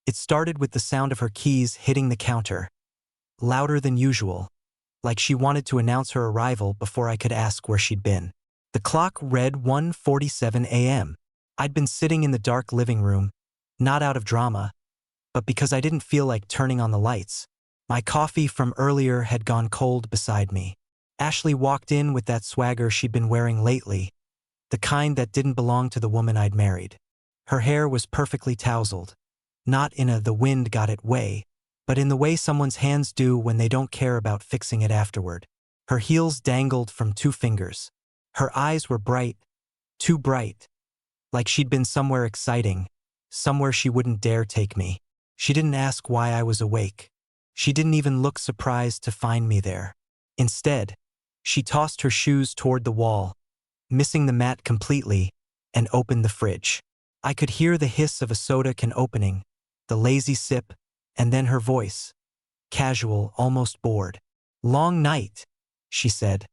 It started with the sound of her keys hitting the counter, louder than usual, like she wanted to announce her arrival before I could ask where she'd been. The clock read 1:47 a.m. I'd been sitting in the dark living room, not out of drama, but because I didn't feel like turning on the lights. My coffee from earlier had gone cold beside me. Ashley walked in with that swagger she'd been wearing lately, the kind that didn't belong to the woman I'd married. Her hair was perfectly tousled, not in a "the wind got it" way, but in the way someone's hands do when they don't care about fixing it afterward. Her heels dangled from 2 fingers. Her eyes were bright, too bright, like she'd been somewhere exciting, somewhere she wouldn't dare take me. She didn't ask why I was awake. She didn't even look surprised to find me there. Instead, she tossed her shoes toward the wall, missing the mat completely, and opened the fridge. I could hear the hiss of a soda can opening, the lazy sip, and then her voice, casual, almost bored. "Long night," she said,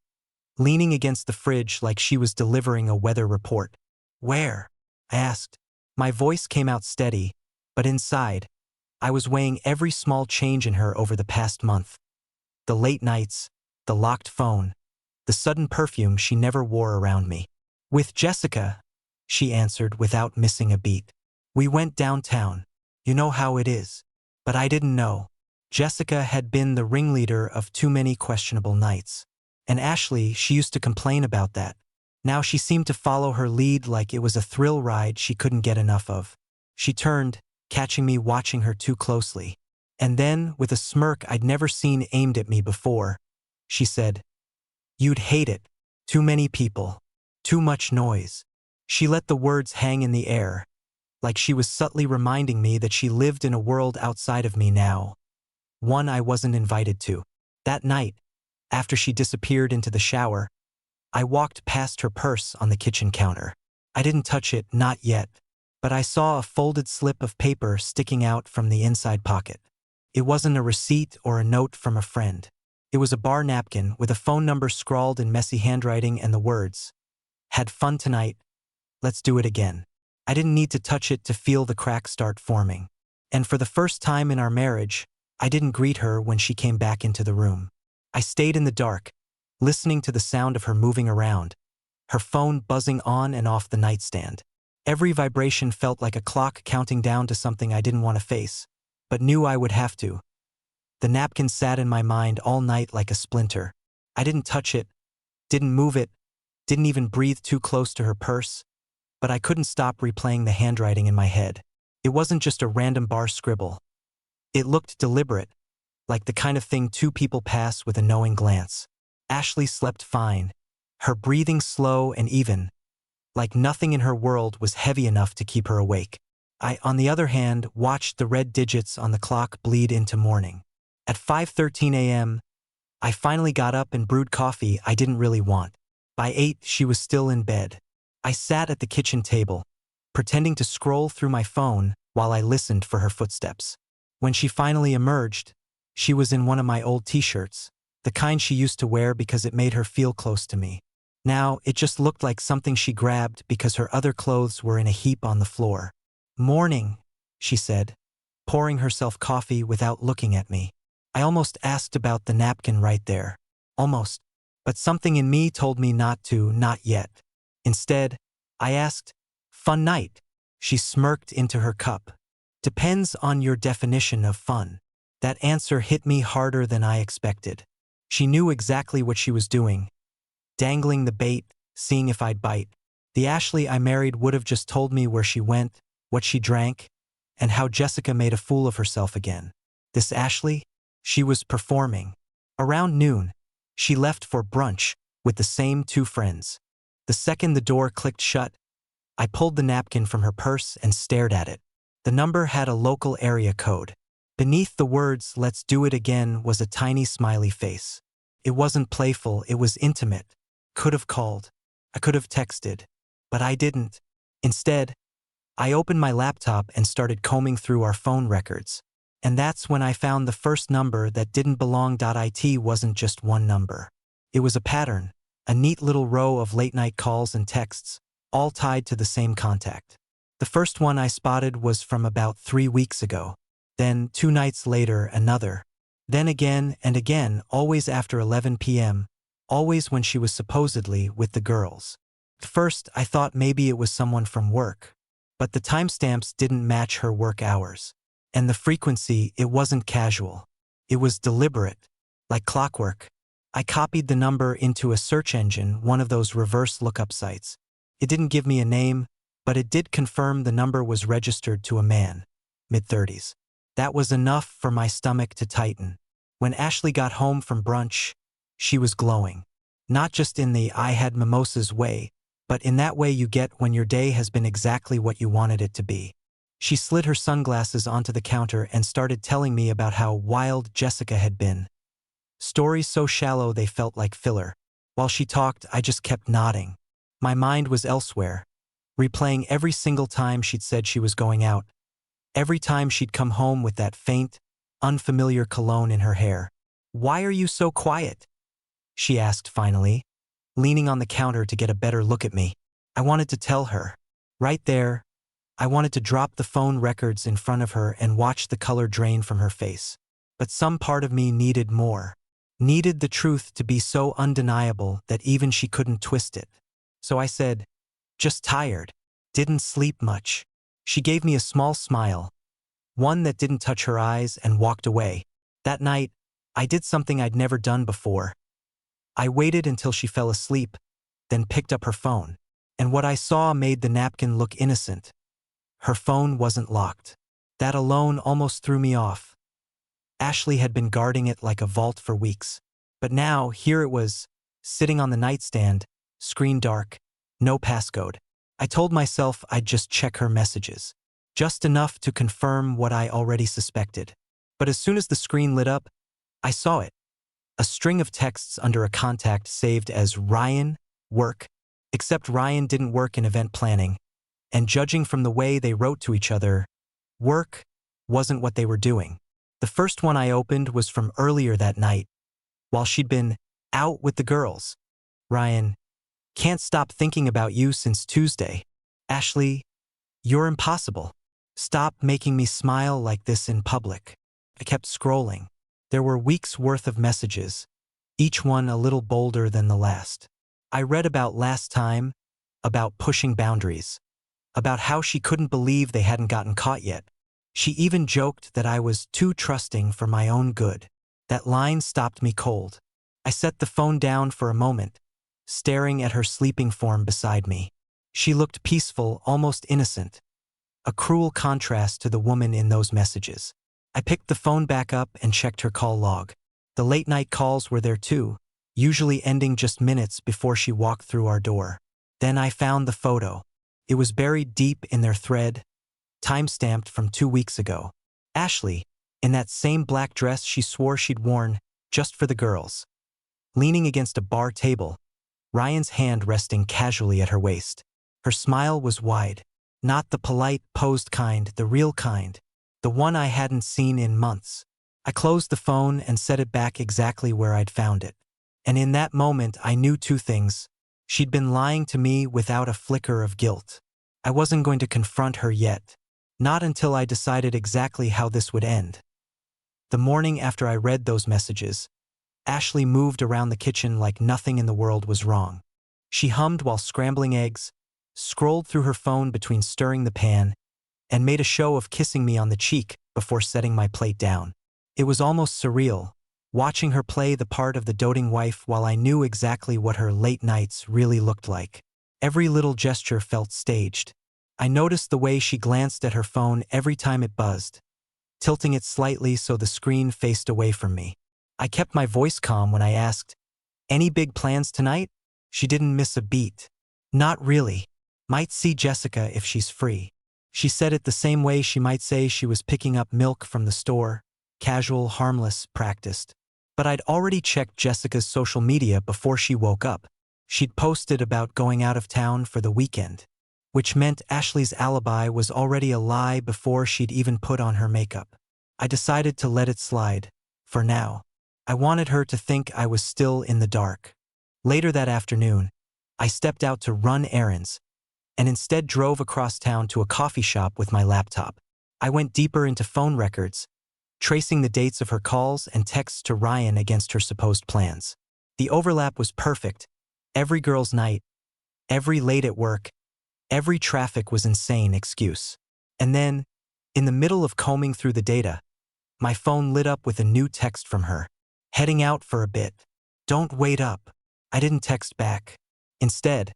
leaning against the fridge like she was delivering a weather report. "Where?" I asked. My voice came out steady, but inside, I was weighing every small change in her over the past month. The late nights, the locked phone, the sudden perfume she never wore around me. "With Jessica," she answered without missing a beat. "We went downtown. You know how it is." But I didn't know. Jessica had been the ringleader of too many questionable nights. And Ashley, she used to complain about that. Now she seemed to follow her lead like it was a thrill ride she couldn't get enough of. She turned, catching me watching her too closely. And then, with a smirk I'd never seen aimed at me before, she said, "You'd hate it. Too many people. Too much noise." She let the words hang in the air, like she was subtly reminding me that she lived in a world outside of me now, one I wasn't invited to. That night, after she disappeared into the shower, I walked past her purse on the kitchen counter. I didn't touch it, not yet, but I saw a folded slip of paper sticking out from the inside pocket. It wasn't a receipt or a note from a friend. It was a bar napkin with a phone number scrawled in messy handwriting and the words, "Had fun tonight. Let's do it again." I didn't need to touch it to feel the cracks start forming. And for the first time in our marriage, I didn't greet her when she came back into the room. I stayed in the dark, listening to the sound of her moving around, her phone buzzing on and off the nightstand. Every vibration felt like a clock counting down to something I didn't want to face, but knew I would have to. The napkin sat in my mind all night like a splinter. I didn't touch it, didn't move it, didn't even breathe too close to her purse, but I couldn't stop replaying the handwriting in my head. It wasn't just a random bar scribble. It looked deliberate, like the kind of thing 2 people pass with a knowing glance. Ashley slept fine, her breathing slow and even, like nothing in her world was heavy enough to keep her awake. I, on the other hand, watched the red digits on the clock bleed into morning. At 5:13 a.m., I finally got up and brewed coffee I didn't really want. By 8, she was still in bed. I sat at the kitchen table, pretending to scroll through my phone while I listened for her footsteps. When she finally emerged, she was in one of my old t-shirts, the kind she used to wear because it made her feel close to me. Now, it just looked like something she grabbed because her other clothes were in a heap on the floor. "Morning," she said, pouring herself coffee without looking at me. I almost asked about the napkin right there. Almost. But something in me told me not to, not yet. Instead, I asked, "Fun night?" She smirked into her cup. "Depends on your definition of fun." That answer hit me harder than I expected. She knew exactly what she was doing, dangling the bait, seeing if I'd bite. The Ashley I married would have just told me where she went, what she drank, and how Jessica made a fool of herself again. This Ashley? She was performing. Around noon, she left for brunch with the same 2 friends. The second the door clicked shut, I pulled the napkin from her purse and stared at it. The number had a local area code. Beneath the words, "Let's do it again," was a tiny smiley face. It wasn't playful, it was intimate. Could have called. I could have texted. But I didn't. Instead, I opened my laptop and started combing through our phone records. And that's when I found the first number that didn't belong. It wasn't just one number. It was a pattern, a neat little row of late-night calls and texts, all tied to the same contact. The first one I spotted was from about 3 weeks ago. Then 2 nights later, another. Then again and again, always after 11 p.m., always when she was supposedly with the girls. At first, I thought maybe it was someone from work. But the timestamps didn't match her work hours. And the frequency, it wasn't casual. It was deliberate, like clockwork. I copied the number into a search engine, one of those reverse lookup sites. It didn't give me a name, but it did confirm the number was registered to a man, mid-30s. That was enough for my stomach to tighten. When Ashley got home from brunch, she was glowing. Not just in the I had mimosas way, but in that way you get when your day has been exactly what you wanted it to be. She slid her sunglasses onto the counter and started telling me about how wild Jessica had been. Stories so shallow they felt like filler. While she talked, I just kept nodding. My mind was elsewhere, replaying every single time she'd said she was going out. Every time she'd come home with that faint, unfamiliar cologne in her hair. "Why are you so quiet?" she asked finally, leaning on the counter to get a better look at me. I wanted to tell her. Right there, I wanted to drop the phone records in front of her and watch the color drain from her face. But some part of me needed more. Needed the truth to be so undeniable that even she couldn't twist it. So I said, "Just tired. Didn't sleep much." She gave me a small smile, one that didn't touch her eyes, and walked away. That night, I did something I'd never done before. I waited until she fell asleep, then picked up her phone. And what I saw made the napkin look innocent. Her phone wasn't locked. That alone almost threw me off. Ashley had been guarding it like a vault for weeks. But now, here it was, sitting on the nightstand, screen dark, no passcode. I told myself I'd just check her messages. Just enough to confirm what I already suspected. But as soon as the screen lit up, I saw it. A string of texts under a contact saved as Ryan, work, except Ryan didn't work in event planning. And judging from the way they wrote to each other, work wasn't what they were doing. The first one I opened was from earlier that night, while she'd been out with the girls. Ryan, "Can't stop thinking about you since Tuesday. Ashley, you're impossible. Stop making me smile like this in public." I kept scrolling. There were weeks' worth of messages, each one a little bolder than the last. I read about last time, about pushing boundaries, about how she couldn't believe they hadn't gotten caught yet. She even joked that I was too trusting for my own good. That line stopped me cold. I set the phone down for a moment, staring at her sleeping form beside me. She looked peaceful, almost innocent. A cruel contrast to the woman in those messages. I picked the phone back up and checked her call log. The late-night calls were there too, usually ending just minutes before she walked through our door. Then I found the photo. It was buried deep in their thread, time-stamped from 2 weeks ago. Ashley, in that same black dress she swore she'd worn just for the girls. Leaning against a bar table, Ryan's hand resting casually at her waist. Her smile was wide. Not the polite, posed kind, the real kind. The one I hadn't seen in months. I closed the phone and set it back exactly where I'd found it. And in that moment I knew 2 things. She'd been lying to me without a flicker of guilt. I wasn't going to confront her yet. Not until I decided exactly how this would end. The morning after I read those messages, Ashley moved around the kitchen like nothing in the world was wrong. She hummed while scrambling eggs, scrolled through her phone between stirring the pan, and made a show of kissing me on the cheek before setting my plate down. It was almost surreal, watching her play the part of the doting wife while I knew exactly what her late nights really looked like. Every little gesture felt staged. I noticed the way she glanced at her phone every time it buzzed, tilting it slightly so the screen faced away from me. I kept my voice calm when I asked, "Any big plans tonight?" She didn't miss a beat. "Not really. Might see Jessica if she's free." She said it the same way she might say she was picking up milk from the store, casual, harmless, practiced. But I'd already checked Jessica's social media before she woke up. She'd posted about going out of town for the weekend, which meant Ashley's alibi was already a lie before she'd even put on her makeup. I decided to let it slide, for now. I wanted her to think I was still in the dark. Later that afternoon, I stepped out to run errands, and instead drove across town to a coffee shop with my laptop. I went deeper into phone records, tracing the dates of her calls and texts to Ryan against her supposed plans. The overlap was perfect. Every girl's night, every late at work, every traffic was insane excuse. And then, in the middle of combing through the data, my phone lit up with a new text from her. Heading out for a bit. Don't wait up. I didn't text back. Instead,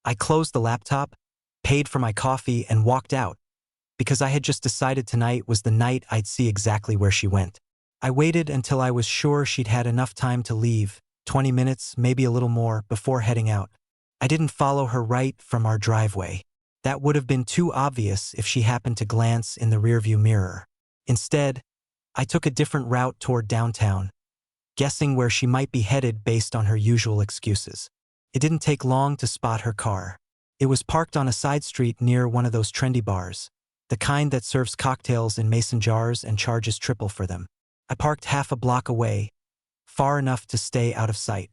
I closed the laptop, paid for my coffee, and walked out, because I had just decided tonight was the night I'd see exactly where she went. I waited until I was sure she'd had enough time to leave, 20 minutes, maybe a little more, before heading out. I didn't follow her right from our driveway. That would have been too obvious if she happened to glance in the rearview mirror. Instead, I took a different route toward downtown, guessing where she might be headed based on her usual excuses. It didn't take long to spot her car. It was parked on a side street near one of those trendy bars, the kind that serves cocktails in mason jars and charges triple for them. I parked half a block away, far enough to stay out of sight.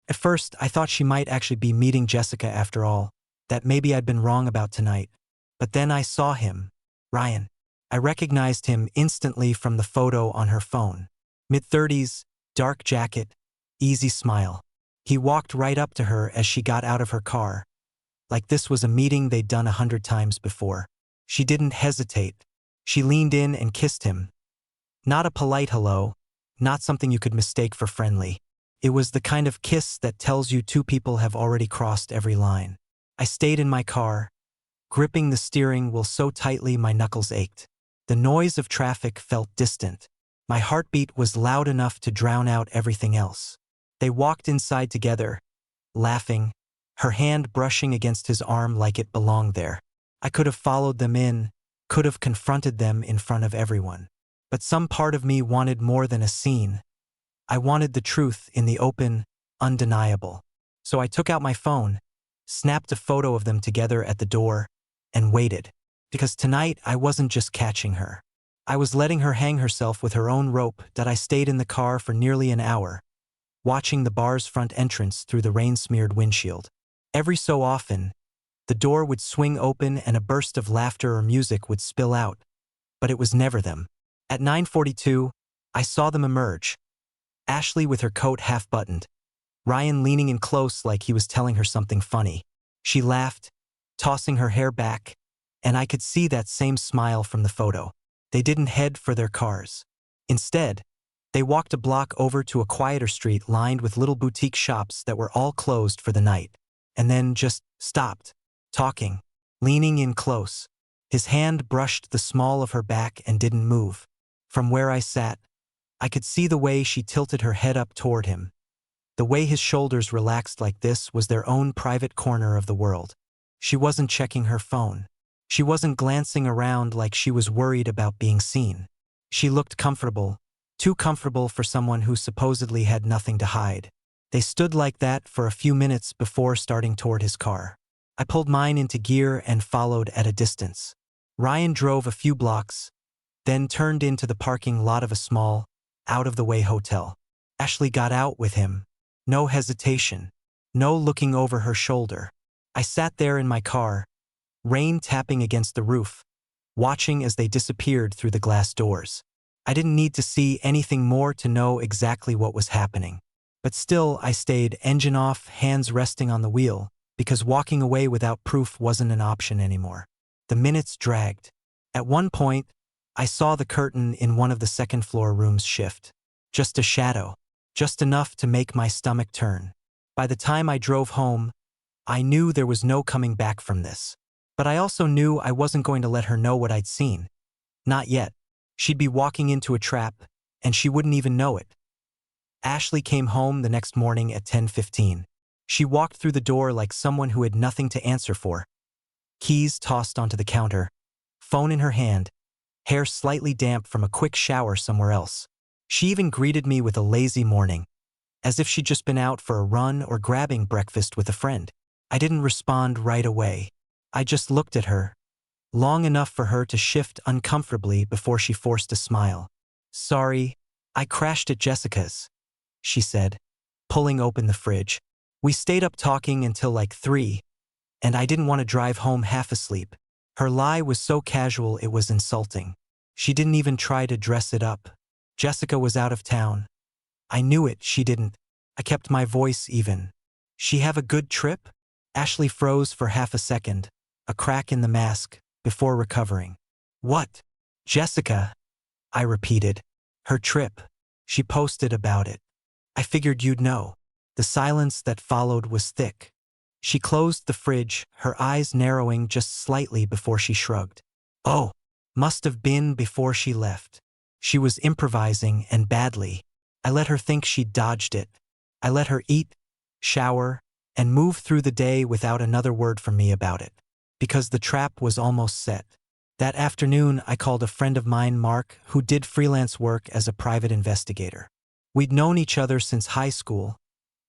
At first, I thought she might actually be meeting Jessica after all, that maybe I'd been wrong about tonight. But then I saw him, Ryan. I recognized him instantly from the photo on her phone. Mid-30s, dark jacket, easy smile. He walked right up to her as she got out of her car, like this was a meeting they'd done 100 times before. She didn't hesitate. She leaned in and kissed him. Not a polite hello, not something you could mistake for friendly. It was the kind of kiss that tells you two people have already crossed every line. I stayed in my car, gripping the steering wheel so tightly my knuckles ached. The noise of traffic felt distant. My heartbeat was loud enough to drown out everything else. They walked inside together, laughing, her hand brushing against his arm like it belonged there. I could have followed them in, could have confronted them in front of everyone. But some part of me wanted more than a scene. I wanted the truth in the open, undeniable. So I took out my phone, snapped a photo of them together at the door, and waited. Because tonight I wasn't just catching her. I was letting her hang herself with her own rope. That I stayed in the car for nearly an hour, watching the bar's front entrance through the rain-smeared windshield. Every so often, the door would swing open and a burst of laughter or music would spill out, but it was never them. At 9:42, I saw them emerge. Ashley with her coat half-buttoned, Ryan leaning in close like he was telling her something funny. She laughed, tossing her hair back, and I could see that same smile from the photo. They didn't head for their cars. Instead, they walked a block over to a quieter street lined with little boutique shops that were all closed for the night, and then just stopped, talking, leaning in close. His hand brushed the small of her back and didn't move. From where I sat, I could see the way she tilted her head up toward him. The way his shoulders relaxed like this was their own private corner of the world. She wasn't checking her phone. She wasn't glancing around like she was worried about being seen. She looked comfortable, too comfortable for someone who supposedly had nothing to hide. They stood like that for a few minutes before starting toward his car. I pulled mine into gear and followed at a distance. Ryan drove a few blocks, then turned into the parking lot of a small, out-of-the-way hotel. Ashley got out with him. No hesitation. No looking over her shoulder. I sat there in my car, rain tapping against the roof, watching as they disappeared through the glass doors. I didn't need to see anything more to know exactly what was happening. But still, I stayed engine off, hands resting on the wheel, because walking away without proof wasn't an option anymore. The minutes dragged. At one point, I saw the curtain in one of the second-floor rooms shift. Just a shadow. Just enough to make my stomach turn. By the time I drove home, I knew there was no coming back from this. But I also knew I wasn't going to let her know what I'd seen. Not yet. She'd be walking into a trap, and she wouldn't even know it. Ashley came home the next morning at 10:15. She walked through the door like someone who had nothing to answer for. Keys tossed onto the counter, phone in her hand, hair slightly damp from a quick shower somewhere else. She even greeted me with a lazy morning, as if she'd just been out for a run or grabbing breakfast with a friend. I didn't respond right away. I just looked at her, long enough for her to shift uncomfortably before she forced a smile. "Sorry, I crashed at Jessica's," she said, pulling open the fridge. We stayed up talking until like 3, and I didn't want to drive home half asleep. Her lie was so casual it was insulting. She didn't even try to dress it up. Jessica was out of town. I knew it, she didn't. I kept my voice even. She have a good trip? Ashley froze for half a second, a crack in the mask, before recovering. What? Jessica? I repeated. Her trip. She posted about it. I figured you'd know. The silence that followed was thick. She closed the fridge, her eyes narrowing just slightly before she shrugged. Oh, must have been before she left. She was improvising, and badly. I let her think she'd dodged it. I let her eat, shower, and move through the day without another word from me about it. Because the trap was almost set. That afternoon, I called a friend of mine, Mark, who did freelance work as a private investigator. We'd known each other since high school,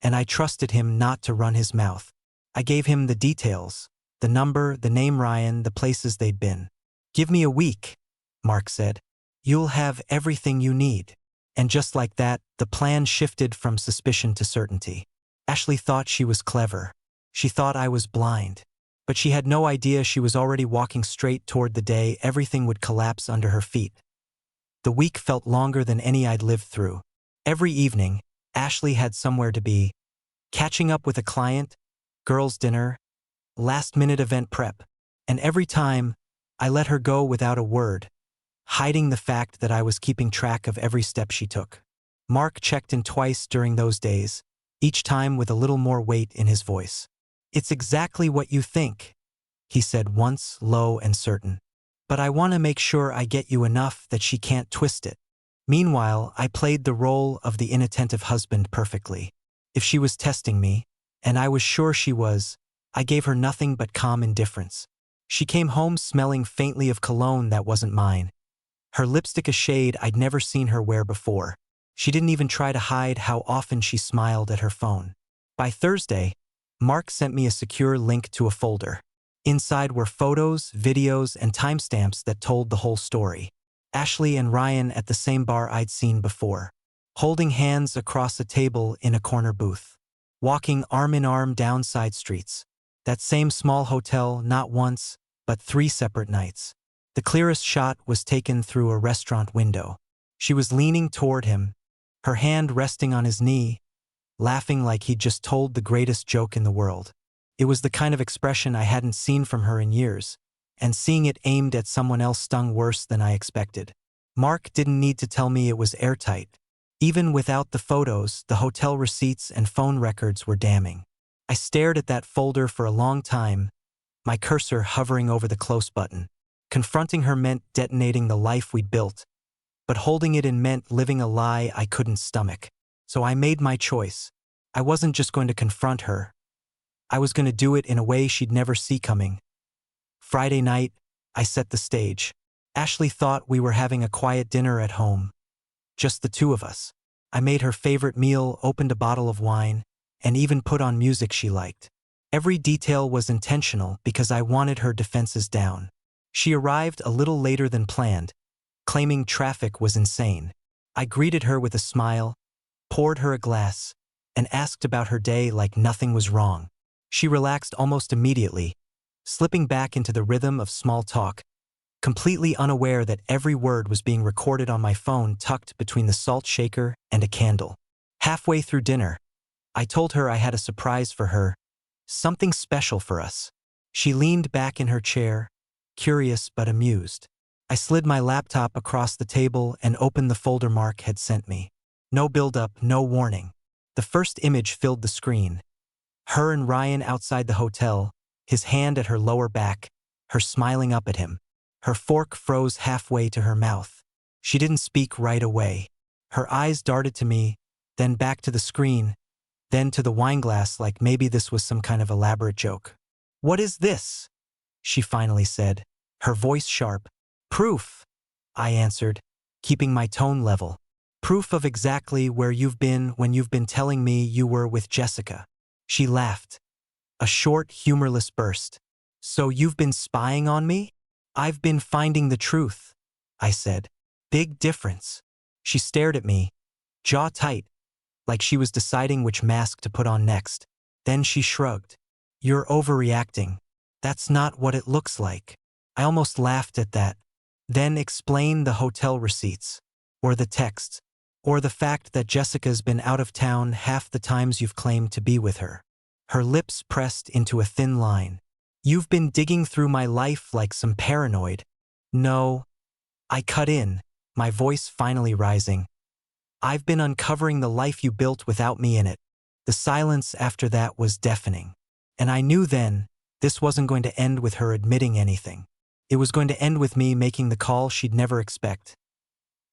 and I trusted him not to run his mouth. I gave him the details, the number, the name Ryan, the places they'd been. Give me a week, Mark said. You'll have everything you need. And just like that, the plan shifted from suspicion to certainty. Ashley thought she was clever. She thought I was blind. But she had no idea she was already walking straight toward the day everything would collapse under her feet. The week felt longer than any I'd lived through. Every evening, Ashley had somewhere to be. Catching up with a client, girls' dinner, last-minute event prep. And every time, I let her go without a word, hiding the fact that I was keeping track of every step she took. Mark checked in twice during those days, each time with a little more weight in his voice. It's exactly what you think, he said once, low and certain. But I want to make sure I get you enough that she can't twist it. Meanwhile, I played the role of the inattentive husband perfectly. If she was testing me, and I was sure she was, I gave her nothing but calm indifference. She came home smelling faintly of cologne that wasn't mine. Her lipstick a shade I'd never seen her wear before. She didn't even try to hide how often she smiled at her phone. By Thursday, Mark sent me a secure link to a folder. Inside were photos, videos, and timestamps that told the whole story. Ashley and Ryan at the same bar I'd seen before, holding hands across a table in a corner booth, walking arm in arm down side streets. That same small hotel not once, but 3 separate nights. The clearest shot was taken through a restaurant window. She was leaning toward him, her hand resting on his knee, laughing like he'd just told the greatest joke in the world. It was the kind of expression I hadn't seen from her in years, and seeing it aimed at someone else stung worse than I expected. Mark didn't need to tell me it was airtight. Even without the photos, the hotel receipts and phone records were damning. I stared at that folder for a long time, my cursor hovering over the close button. Confronting her meant detonating the life we'd built, but holding it in meant living a lie I couldn't stomach. So I made my choice. I wasn't just going to confront her. I was going to do it in a way she'd never see coming. Friday night, I set the stage. Ashley thought we were having a quiet dinner at home. Just the two of us. I made her favorite meal, opened a bottle of wine, and even put on music she liked. Every detail was intentional because I wanted her defenses down. She arrived a little later than planned, claiming traffic was insane. I greeted her with a smile, poured her a glass, and asked about her day like nothing was wrong. She relaxed almost immediately, slipping back into the rhythm of small talk, completely unaware that every word was being recorded on my phone tucked between the salt shaker and a candle. Halfway through dinner, I told her I had a surprise for her, something special for us. She leaned back in her chair, curious but amused. I slid my laptop across the table and opened the folder Mark had sent me. No build-up, no warning. The first image filled the screen. Her and Ryan outside the hotel, his hand at her lower back, her smiling up at him. Her fork froze halfway to her mouth. She didn't speak right away. Her eyes darted to me, then back to the screen, then to the wineglass like maybe this was some kind of elaborate joke. "What is this?" she finally said, her voice sharp. "Proof," I answered, keeping my tone level. "Proof of exactly where you've been when you've been telling me you were with Jessica." She laughed. A short, humorless burst. "So you've been spying on me?" "I've been finding the truth," I said. "Big difference." She stared at me, jaw tight, like she was deciding which mask to put on next. Then she shrugged. "You're overreacting. That's not what it looks like. I almost laughed at that. Then explain the hotel receipts, or the texts, or the fact that Jessica's been out of town half the times you've claimed to be with her. Her lips pressed into a thin line. You've been digging through my life like some paranoid. No. I cut in, my voice finally rising. I've been uncovering the life you built without me in it. The silence after that was deafening. And I knew then, this wasn't going to end with her admitting anything. It was going to end with me making the call she'd never expect.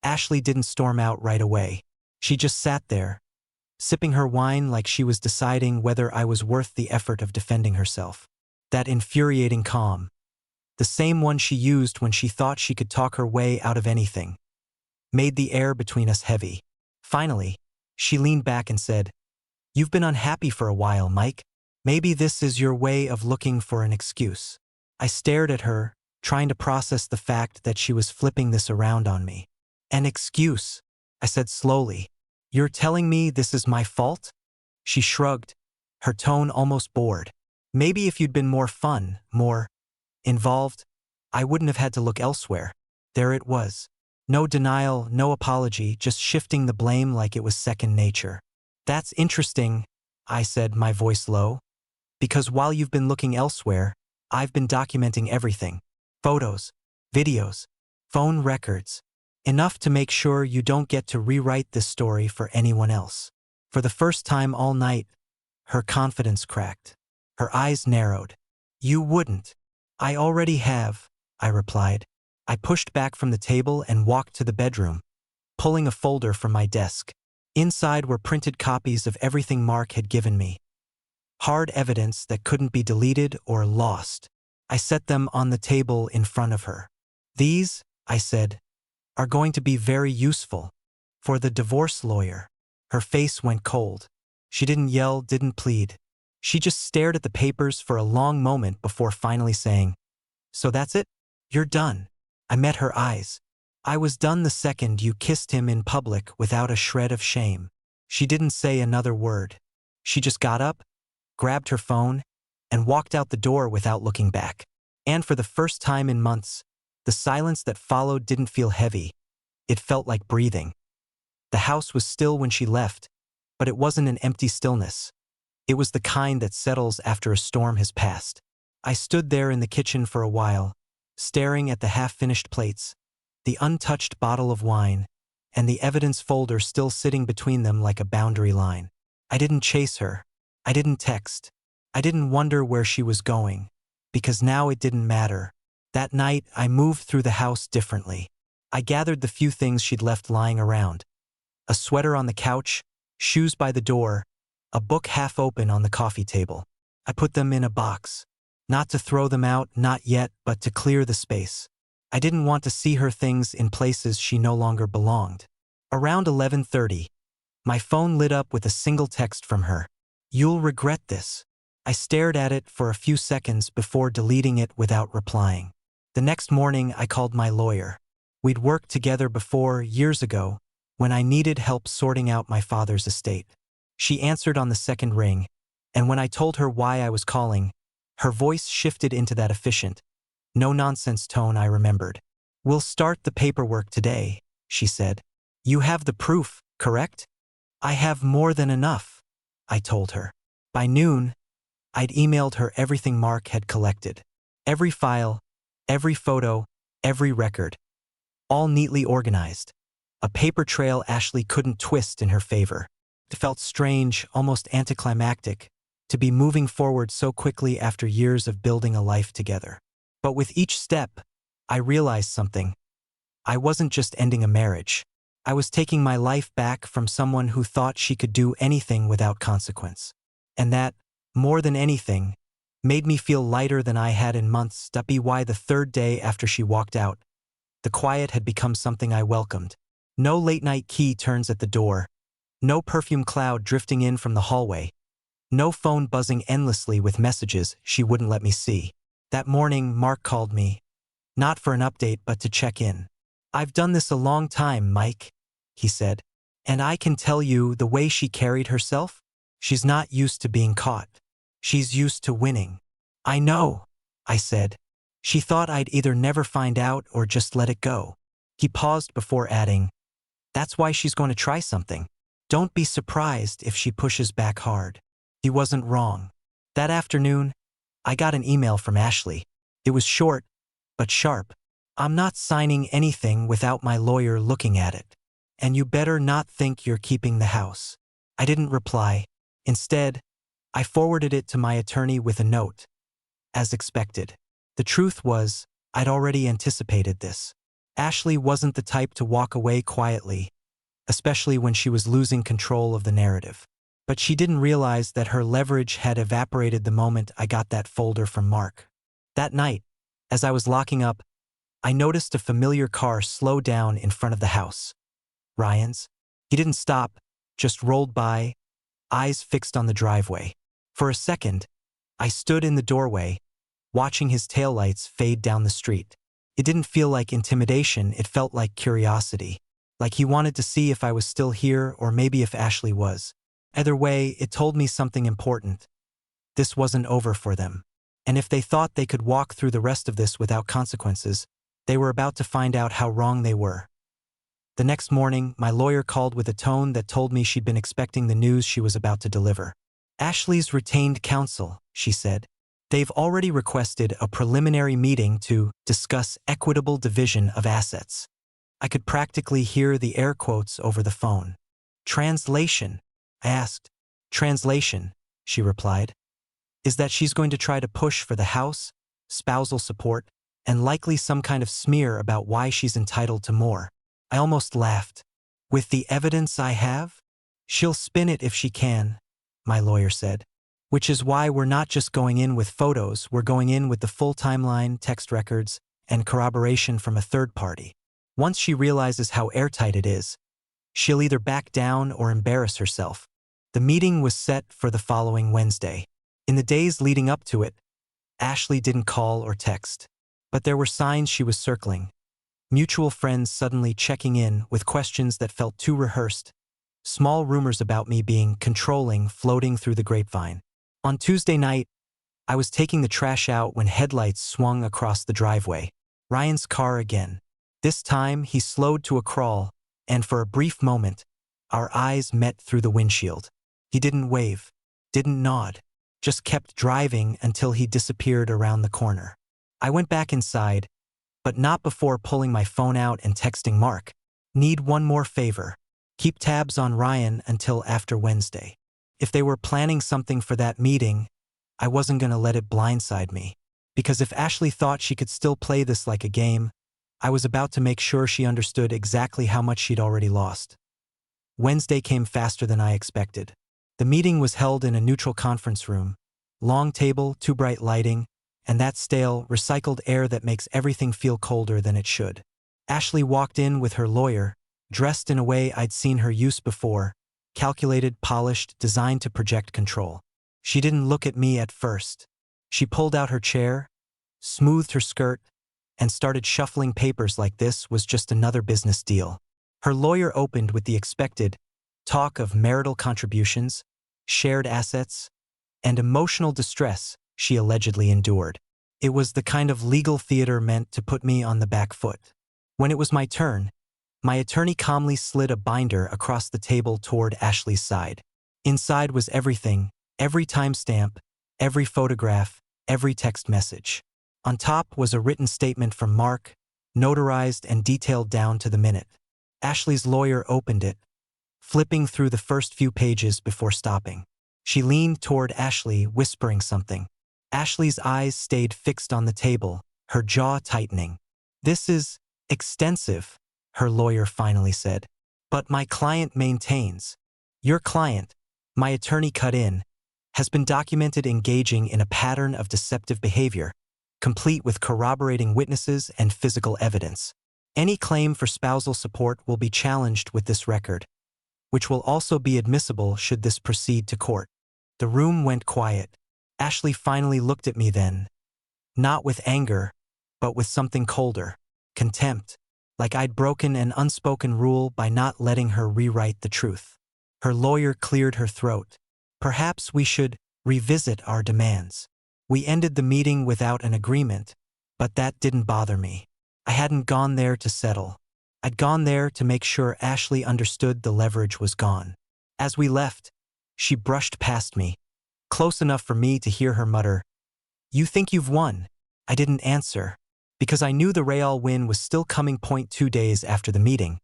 Ashley didn't storm out right away. She just sat there, sipping her wine like she was deciding whether I was worth the effort of defending herself. That infuriating calm. The same one she used when she thought she could talk her way out of anything. Made the air between us heavy. Finally, she leaned back and said, "You've been unhappy for a while, Mike. Maybe this is your way of looking for an excuse." I stared at her, trying to process the fact that she was flipping this around on me. "An excuse," I said slowly. "You're telling me this is my fault?" She shrugged, her tone almost bored. "Maybe if you'd been more fun, more involved, I wouldn't have had to look elsewhere." There it was. No denial, no apology, just shifting the blame like it was second nature. "That's interesting," I said, my voice low. "Because while you've been looking elsewhere, I've been documenting everything. Photos, videos, phone records. Enough to make sure you don't get to rewrite this story for anyone else." For the first time all night, her confidence cracked. Her eyes narrowed. "You wouldn't." "I already have," I replied. I pushed back from the table and walked to the bedroom, pulling a folder from my desk. Inside were printed copies of everything Mark had given me. Hard evidence that couldn't be deleted or lost. I set them on the table in front of her. "These," I said, "are going to be very useful for the divorce lawyer." Her face went cold. She didn't yell, didn't plead. She just stared at the papers for a long moment before finally saying, "So that's it? You're done?" I met her eyes. "I was done the second you kissed him in public without a shred of shame." She didn't say another word. She just got up, grabbed her phone, and walked out the door without looking back. And for the first time in months, the silence that followed didn't feel heavy. It felt like breathing. The house was still when she left, but it wasn't an empty stillness. It was the kind that settles after a storm has passed. I stood there in the kitchen for a while, staring at the half-finished plates, the untouched bottle of wine, and the evidence folder still sitting between them like a boundary line. I didn't chase her. I didn't text. I didn't wonder where she was going, because now it didn't matter. That night, I moved through the house differently. I gathered the few things she'd left lying around. A sweater on the couch, shoes by the door, a book half open on the coffee table. I put them in a box. Not to throw them out, not yet, but to clear the space. I didn't want to see her things in places she no longer belonged. Around 11:30, my phone lit up with a single text from her. "You'll regret this." I stared at it for a few seconds before deleting it without replying. The next morning, I called my lawyer. We'd worked together before, years ago, when I needed help sorting out my father's estate. She answered on the second ring, and when I told her why I was calling, her voice shifted into that efficient, no-nonsense tone I remembered. "We'll start the paperwork today," she said. "You have the proof, correct?" "I have more than enough," I told her. By noon, I'd emailed her everything Mark had collected. Every file, every photo, every record. All neatly organized. A paper trail Ashley couldn't twist in her favor. It felt strange, almost anticlimactic, to be moving forward so quickly after years of building a life together. But with each step, I realized something. I wasn't just ending a marriage. I was taking my life back from someone who thought she could do anything without consequence. And that, more than anything, made me feel lighter than I had in months. Be why the third day after she walked out, the quiet had become something I welcomed. No late-night key turns at the door. No perfume cloud drifting in from the hallway. No phone buzzing endlessly with messages she wouldn't let me see. That morning, Mark called me. Not for an update, but to check in. "I've done this a long time, Mike," he said. "And I can tell you the way she carried herself, she's not used to being caught. She's used to winning." "I know," I said. She thought I'd either never find out or just let it go. He paused before adding, "That's why she's going to try something. Don't be surprised if she pushes back hard." He wasn't wrong. That afternoon, I got an email from Ashley. It was short, but sharp. "I'm not signing anything without my lawyer looking at it. And you better not think you're keeping the house." I didn't reply. Instead, I forwarded it to my attorney with a note. As expected. The truth was, I'd already anticipated this. Ashley wasn't the type to walk away quietly, especially when she was losing control of the narrative. But she didn't realize that her leverage had evaporated the moment I got that folder from Mark. That night, as I was locking up, I noticed a familiar car slow down in front of the house. Ryan's. He didn't stop, just rolled by, eyes fixed on the driveway. For a second, I stood in the doorway, watching his taillights fade down the street. It didn't feel like intimidation, it felt like curiosity. Like he wanted to see if I was still here or maybe if Ashley was. Either way, it told me something important. This wasn't over for them. And if they thought they could walk through the rest of this without consequences, they were about to find out how wrong they were. The next morning, my lawyer called with a tone that told me she'd been expecting the news she was about to deliver. "Ashley's retained counsel," she said. "They've already requested a preliminary meeting to discuss equitable division of assets." I could practically hear the air quotes over the phone. "Translation?" I asked. "Translation," she replied, "is that she's going to try to push for the house, spousal support, and likely some kind of smear about why she's entitled to more." I almost laughed. "With the evidence I have? She'll spin it if she can," my lawyer said. "Which is why we're not just going in with photos, we're going in with the full timeline, text records, and corroboration from a third party. Once she realizes how airtight it is, she'll either back down or embarrass herself." The meeting was set for the following Wednesday. In the days leading up to it, Ashley didn't call or text. But there were signs she was circling. Mutual friends suddenly checking in with questions that felt too rehearsed. Small rumors about me being controlling floating through the grapevine. On Tuesday night, I was taking the trash out when headlights swung across the driveway. Ryan's car again. This time, he slowed to a crawl, and for a brief moment, our eyes met through the windshield. He didn't wave, didn't nod, just kept driving until he disappeared around the corner. I went back inside, but not before pulling my phone out and texting Mark. "Need one more favor. Keep tabs on Ryan until after Wednesday. If they were planning something for that meeting, I wasn't going to let it blindside me. Because if Ashley thought she could still play this like a game, I was about to make sure she understood exactly how much she'd already lost." Wednesday came faster than I expected. The meeting was held in a neutral conference room. Long table, too bright lighting, and that stale, recycled air that makes everything feel colder than it should. Ashley walked in with her lawyer, dressed in a way I'd seen her use before, calculated, polished, designed to project control. She didn't look at me at first. She pulled out her chair, smoothed her skirt, and started shuffling papers like this was just another business deal. Her lawyer opened with the expected talk of marital contributions, shared assets, and emotional distress she allegedly endured. It was the kind of legal theater meant to put me on the back foot. When it was my turn, my attorney calmly slid a binder across the table toward Ashley's side. Inside was everything, every timestamp, every photograph, every text message. On top was a written statement from Mark, notarized and detailed down to the minute. Ashley's lawyer opened it, flipping through the first few pages before stopping. She leaned toward Ashley, whispering something. Ashley's eyes stayed fixed on the table, her jaw tightening. "This is extensive," her lawyer finally said. "But my client maintains." "Your client," my attorney cut in, "has been documented engaging in a pattern of deceptive behavior, complete with corroborating witnesses and physical evidence. Any claim for spousal support will be challenged with this record, which will also be admissible should this proceed to court." The room went quiet. Ashley finally looked at me then, not with anger, but with something colder, contempt, like I'd broken an unspoken rule by not letting her rewrite the truth. Her lawyer cleared her throat. "Perhaps we should revisit our demands. We ended the meeting without an agreement, but that didn't bother me. I hadn't gone there to settle. I'd gone there to make sure Ashley understood the leverage was gone. As we left, she brushed past me, close enough for me to hear her mutter, "You think you've won?" I didn't answer, because I knew the Real win was still coming. 2 days after the meeting,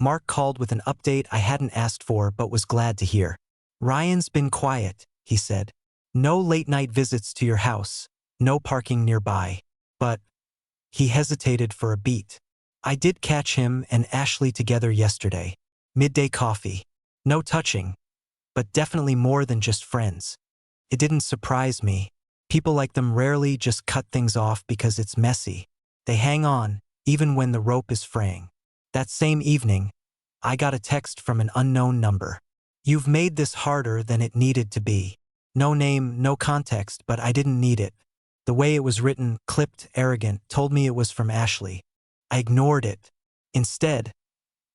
Mark called with an update I hadn't asked for but was glad to hear. "Ryan's been quiet," he said. "No late-night visits to your house, no parking nearby." But he hesitated for a beat. "I did catch him and Ashley together yesterday. Midday coffee. No touching, but definitely more than just friends." It didn't surprise me. People like them rarely just cut things off because it's messy. They hang on, even when the rope is fraying. That same evening, I got a text from an unknown number. "You've made this harder than it needed to be." No name, no context, but I didn't need it. The way it was written, clipped, arrogant, told me it was from Ashley. I ignored it. Instead,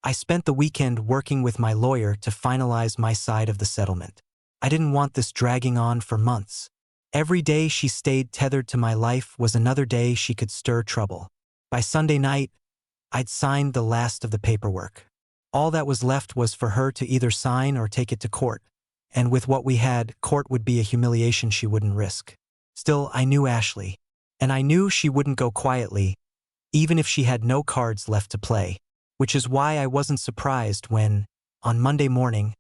I spent the weekend working with my lawyer to finalize my side of the settlement. I didn't want this dragging on for months. Every day she stayed tethered to my life was another day she could stir trouble. By Sunday night, I'd signed the last of the paperwork. All that was left was for her to either sign or take it to court. And with what we had, court would be a humiliation she wouldn't risk. Still, I knew Ashley. And I knew she wouldn't go quietly, even if she had no cards left to play. Which is why I wasn't surprised when, on Monday morning,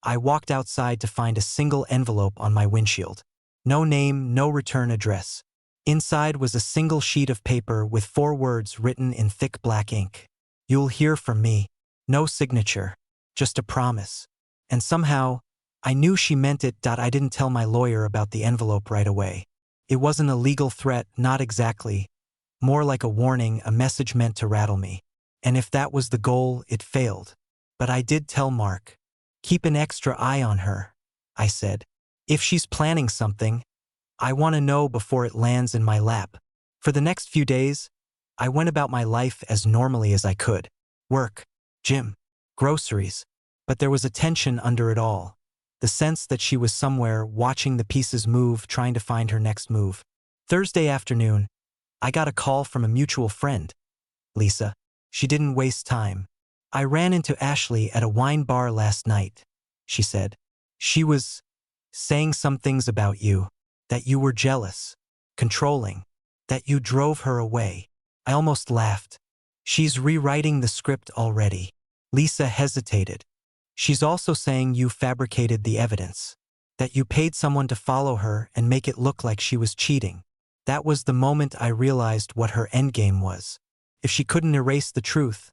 I walked outside to find a single envelope on my windshield. No name, no return address. Inside was a single sheet of paper with 4 words written in thick black ink. "You'll hear from me." No signature, just a promise. And somehow, I knew she meant it. I didn't tell my lawyer about the envelope right away. It wasn't a legal threat, not exactly. More like a warning, a message meant to rattle me. And if that was the goal, it failed. But I did tell Mark. "Keep an extra eye on her," I said. "If she's planning something, I want to know before it lands in my lap." For the next few days, I went about my life as normally as I could. Work, gym, groceries. But there was a tension under it all. The sense that she was somewhere, watching the pieces move, trying to find her next move. Thursday afternoon, I got a call from a mutual friend, Lisa. She didn't waste time. "I ran into Ashley at a wine bar last night," she said. "She was saying some things about you, that you were jealous, controlling, that you drove her away." I almost laughed. "She's rewriting the script already." Lisa hesitated. "She's also saying you fabricated the evidence, that you paid someone to follow her and make it look like she was cheating." That was the moment I realized what her endgame was. If she couldn't erase the truth,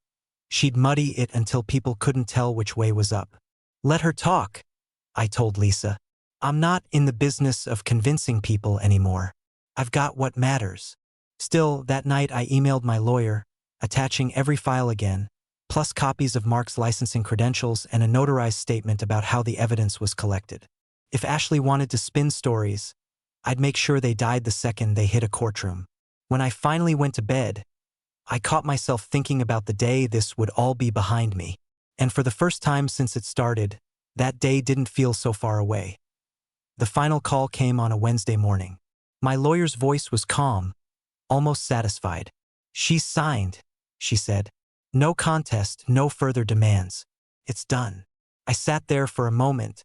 she'd muddy it until people couldn't tell which way was up. "Let her talk," I told Lisa. "I'm not in the business of convincing people anymore. I've got what matters." Still, that night I emailed my lawyer, attaching every file again, plus copies of Mark's licensing credentials and a notarized statement about how the evidence was collected. If Ashley wanted to spin stories, I'd make sure they died the second they hit a courtroom. When I finally went to bed, I caught myself thinking about the day this would all be behind me. And for the first time since it started, that day didn't feel so far away. The final call came on a Wednesday morning. My lawyer's voice was calm, almost satisfied. "She's signed," she said. "No contest, no further demands. It's done." I sat there for a moment,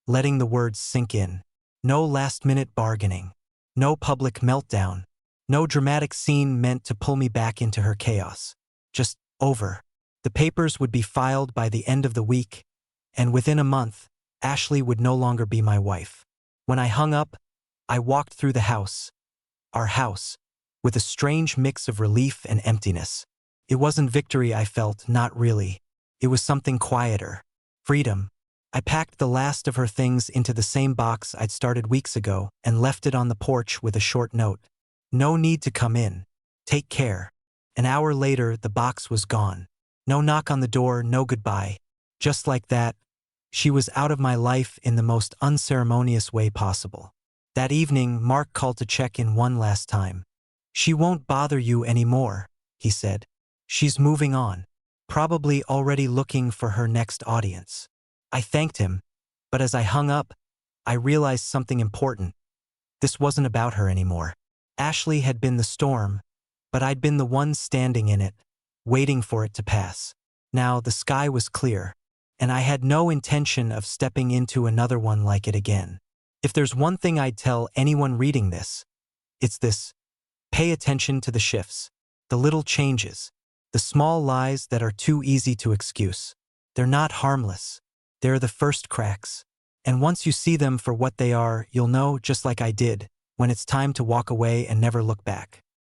letting the words sink in. No last-minute bargaining. No public meltdown. No dramatic scene meant to pull me back into her chaos. Just over. The papers would be filed by the end of the week, and within a month, Ashley would no longer be my wife. When I hung up, I walked through the house, our house, with a strange mix of relief and emptiness. It wasn't victory I felt, not really. It was something quieter. Freedom. I packed the last of her things into the same box I'd started weeks ago and left it on the porch with a short note. "No need to come in. Take care." An hour later, the box was gone. No knock on the door, no goodbye. Just like that, she was out of my life in the most unceremonious way possible. That evening, Mark called to check in one last time. "She won't bother you anymore," he said. "She's moving on, probably already looking for her next audience." I thanked him, but as I hung up, I realized something important. This wasn't about her anymore. Ashley had been the storm, but I'd been the one standing in it, waiting for it to pass. Now the sky was clear, and I had no intention of stepping into another one like it again. If there's one thing I'd tell anyone reading this, it's this: pay attention to the shifts, the little changes, the small lies that are too easy to excuse. They're not harmless. They're the first cracks. And once you see them for what they are, you'll know, just like I did, when it's time to walk away and never look back.